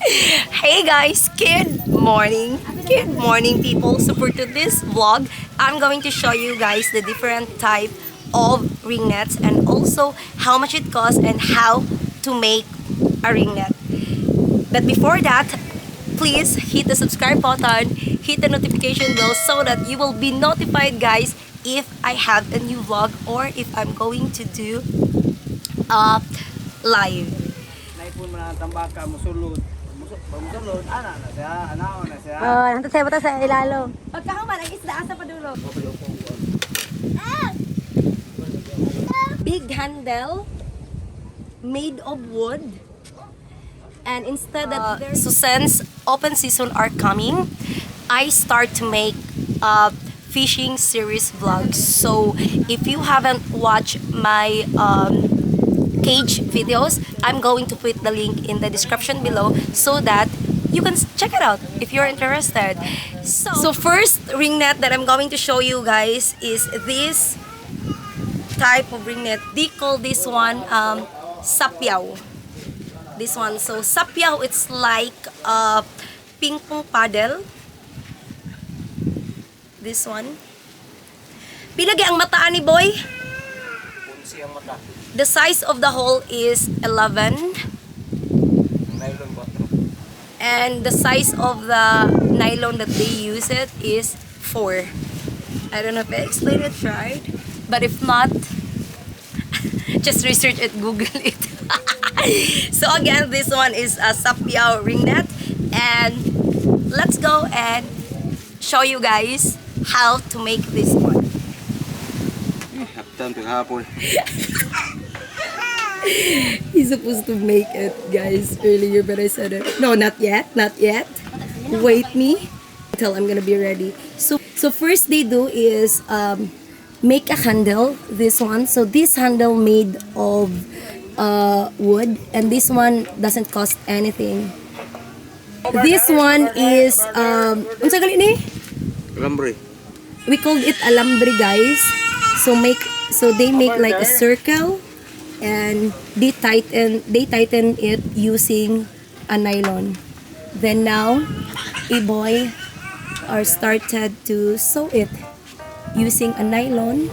Hey guys, good morning. Good morning people. So for today's vlog, I'm going to show you guys the different type of ring nets and also how much it costs and how to make a ring net. But before that, please hit the subscribe button, hit the notification bell so that you will be notified guys if I have a new vlog or if I'm going to do a live. Naipon mo na ang tambaka, musulod. Musulod, ana na siya, anaw na siya. Oh, nanto sa bata sa ilalo. Pagkahuman, ang isda asa pa dulo. Big handle made of wood. And instead that so since open season are coming, I start to make fishing series vlogs. So if you haven't watched my cage videos, I'm going to put the link in the description below so that you can check it out if you're interested. So first ring net that I'm going to show you guys is this type of ring net. They call this one sapyaw. This one, so sapyaw, it's like a ping pong paddle. This one. Pilagi ang mataan ni boy? Punsi ang mata. The size of the hole is 11. Nylon ba? And the size of the nylon that they use it is 4. I don't know if I explained it right. But if not, just research it, Google it. So again, this one is a sapyaw ring net. And let's go and show you guys how to make this one. Haptan paghapon. He's supposed to make it, guys, earlier, but I said it. No, not yet, not yet. Wait me until I'm gonna be ready. So first they do is make a handle. This one. So this handle made of wood, and this one doesn't cost anything. This one is unsa gali ni? Lambre. We called it alambre, guys. So they make like a circle. And they tighten it using a nylon. Then now, a boy are started to sew it using a nylon.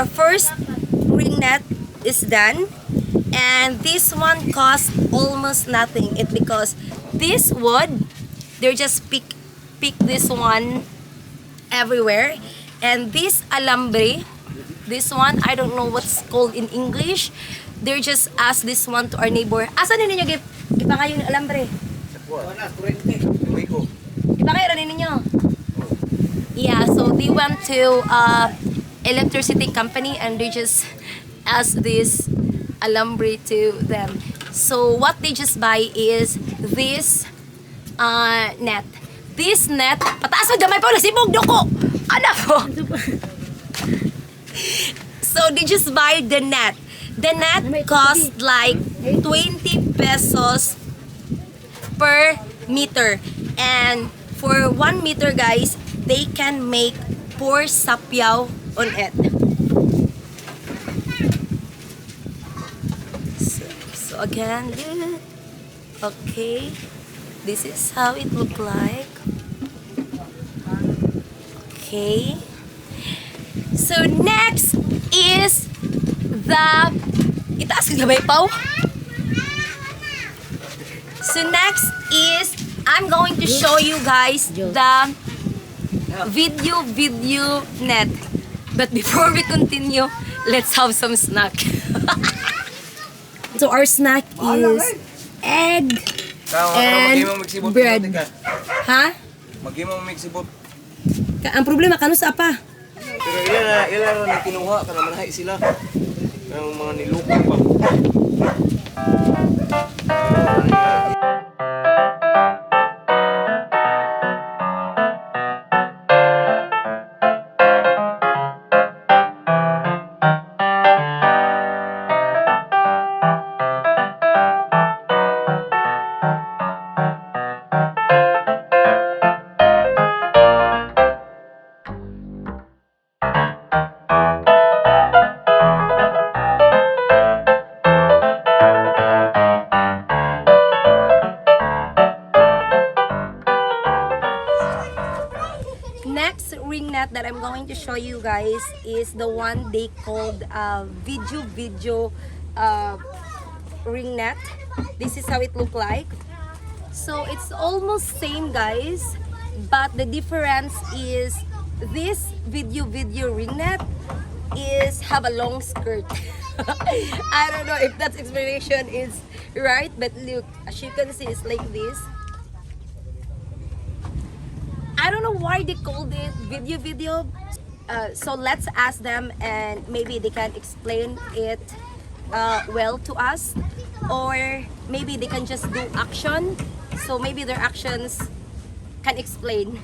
Our first ring net is done, and this one costs almost nothing. It because this wood, they just pick this one everywhere, and this alambre, this one I don't know what's called in English. They just ask this one to our neighbor. Asa ninyo gipangayo ni alambre? Gipangayo ra ninyo? Yeah, so they went to electricity company and they just ask this alambre to them. So what they just buy is this net. This net, pataas mo gamay pa nasibog doko. Anak ko. So they just buy the net. The net cost like 20 pesos per meter. And for 1 meter guys, they can make 4 sapyaw on it. again, look. Okay, this is how it look like. Okay, so next is the itaas ka gabay paw. So next is I'm going to show you guys the video net. But before we continue, let's have some snack. So our snack is egg and bread. Ha? Mag-imo magsibot. Ang problema kanu sa apa? Pero ilan na kinuha ka naman hay sila. Ang mga niluko pa. Next ring net that I'm going to show you guys is the one they called video ring net. This is how it look like. So it's almost same guys, but the difference is this video ring net is have a long skirt. I don't know if that explanation is right, but look, as you can see, it's like this. I don't know why they called it video. So let's ask them and maybe they can explain it well to us, or maybe they can just do action. So maybe their actions can explain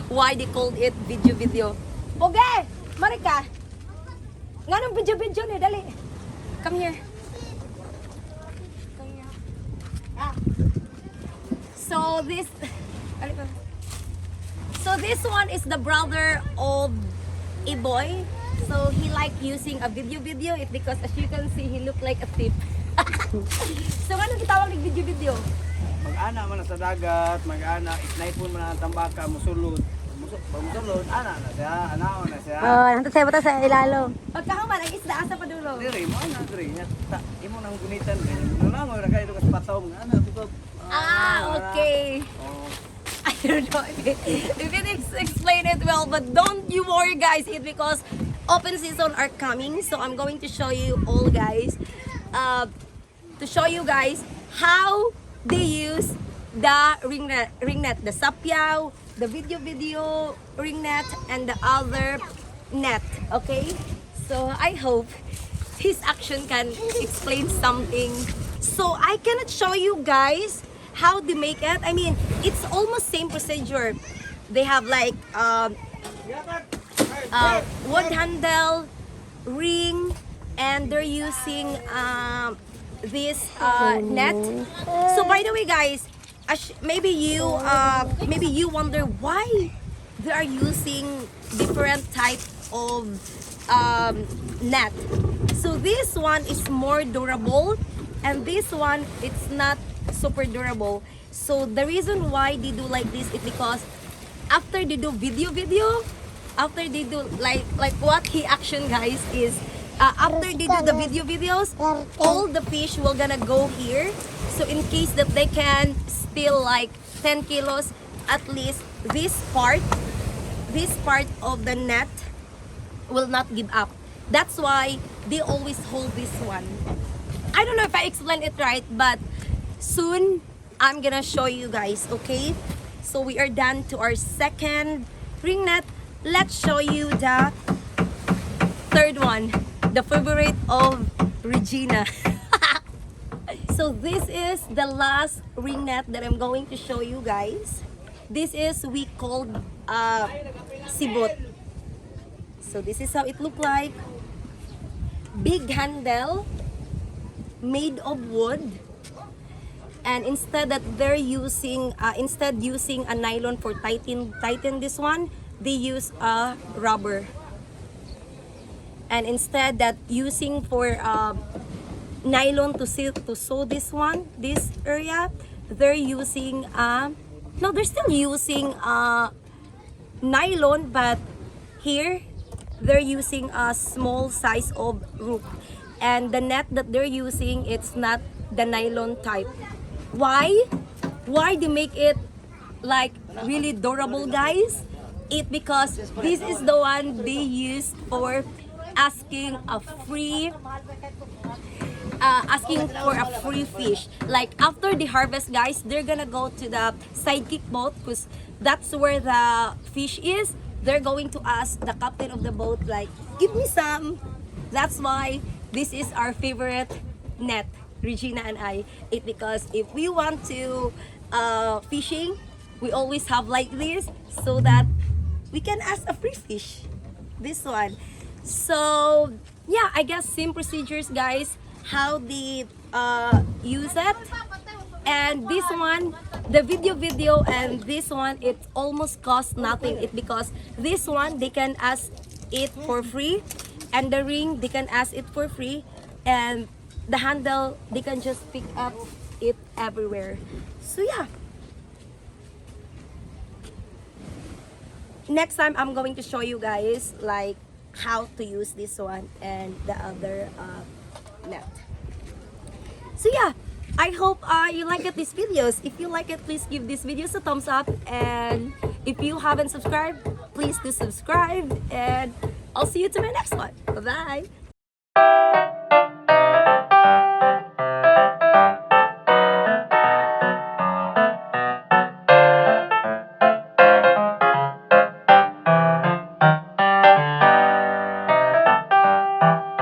why they called it video. Okay, Marika. Nganong video ni dali. Come here. So this one is the brother of a boy. So he like using a video. It's because as you can see, he look like a thief. So ano gitawag ng video? Mag-ana man sa dagat, mag-ana, isnaipon man ang tambaka, musulod. Musulod, ana na siya, anao na siya. Oh, nandun sa butas sa ilalo. Pagkahuman, ang isda asa pa dulo. Diri mo ana diri nya. Imo nang gunitan kay. Nuna mo ra kay ka sa pataw nga ana tubag. Okay. Oh. I don't know if it explain it well, but don't you worry guys, it's because open season are coming. So I'm going to show you all guys, to show you guys how they use the ring net, the sapyaw, the video ring net, and the other net. Okay, so I hope his action can explain something. So I cannot show you guys how they make it. I mean, it's almost same procedure. They have like wood handle, ring, and they're using this net. So by the way guys, maybe you wonder why they are using different type of net. So this one is more durable and this one it's not super durable. So the reason why they do like this is because after they do video, after they do like what he action guys is after they do the videos, all the fish will gonna go here. So in case that they can steal like 10 kilos, at least this part of the net will not give up. That's why they always hold this one. I don't know if I explained it right, but soon I'm gonna show you guys. Okay, so we are done to our second ring net. Let's show you the third one, the favorite of Regina. So this is the last ring net that I'm going to show you guys. This is we called sibot. So this is how it look like. Big handle made of wood, and instead that they're using using a nylon for tighten this one, they use a rubber. And instead that using for nylon to sew this area. They're using no, they're still using nylon, but here they're using a small size of rope, and the net that they're using, it's not the nylon type. Why they make it like really durable, guys? It because this is the one they use for asking for a free fish. Like after the harvest, guys, they're gonna go to the sidekick boat because that's where the fish is. They're going to ask the captain of the boat, like, give me some. That's why this is our favorite net, Regina and I. It because if we want to fishing, we always have like this so that we can ask a free fish. This one. So yeah, I guess same procedures, guys, how they use it. And this one, the video and this one, it almost costs nothing. It because this one they can ask it for free, and the ring they can ask it for free, and the handle they can just pick up it everywhere. So yeah, next time I'm going to show you guys like how to use this one and the other net. So yeah, I hope you like these videos. If you like it, please give this video a thumbs up, and if you haven't subscribed, please do subscribe, and I'll see you to my next one. Bye bye.